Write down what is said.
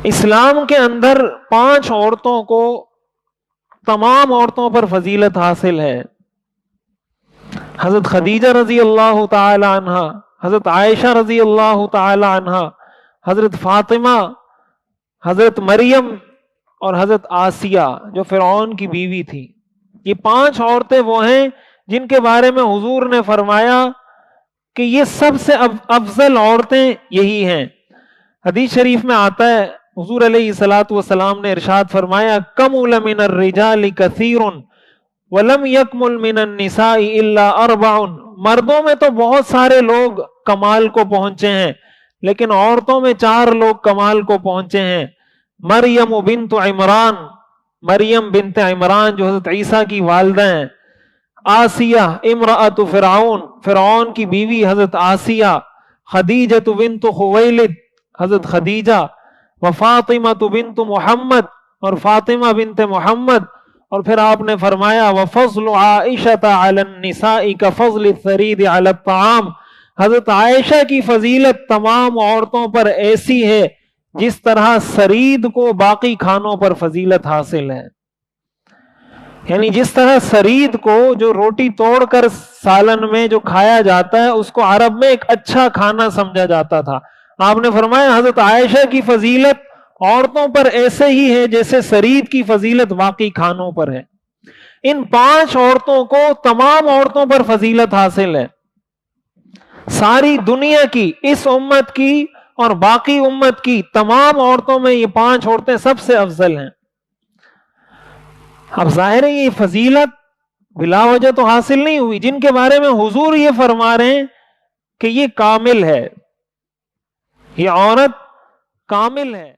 اسلام کے اندر 5 عورتوں کو تمام عورتوں پر فضیلت حاصل ہے. حضرت خدیجہ رضی اللہ تعالی عنہ، حضرت عائشہ رضی اللہ تعالی عنہ، حضرت فاطمہ، حضرت مریم اور حضرت آسیہ جو فرعون کی بیوی تھی. یہ 5 عورتیں وہ ہیں جن کے بارے میں حضور نے فرمایا کہ یہ سب سے افضل عورتیں یہی ہیں. حدیث شریف میں آتا ہے حضور علیہ الصلوۃ والسلام نے ارشاد فرمایا کمل من الرجال کثیر ولم یکمل من النساء الا 4. مردوں میں تو بہت سارے لوگ کمال کو پہنچے ہیں لیکن عورتوں میں 4 لوگ کمال کو پہنچے ہیں. مریم بنت عمران، مریم بنت عمران جو حضرت عیسیٰ کی والدہ ہیں. آسیہ امرأۃ فرعون، فرعون کی بیوی حضرت آسیہ. خدیجہ بنت خویلد، حضرت خدیجہ. وفاطمہ بنت محمد، اور فاطمہ بنت محمد. اور پھر آپ نے فرمایا وفضل عائشہ علی النساء کفضل الثرید علی الطعام. حضرت عائشہ کی فضیلت تمام عورتوں پر ایسی ہے جس طرح سرید کو باقی کھانوں پر فضیلت حاصل ہے. یعنی جس طرح سرید کو جو روٹی توڑ کر سالن میں جو کھایا جاتا ہے اس کو عرب میں ایک اچھا کھانا سمجھا جاتا تھا، آپ نے فرمایا حضرت عائشہ کی فضیلت عورتوں پر ایسے ہی ہے جیسے سرید کی فضیلت باقی کھانوں پر ہے. ان 5 عورتوں کو تمام عورتوں پر فضیلت حاصل ہے. ساری دنیا کی، اس امت کی اور باقی امت کی تمام عورتوں میں یہ 5 عورتیں سب سے افضل ہیں. اب ظاہر ہے یہ فضیلت بلا وجہ تو حاصل نہیں ہوئی. جن کے بارے میں حضور یہ فرما رہے ہیں کہ یہ کامل ہے، یہ عورت کامل ہے.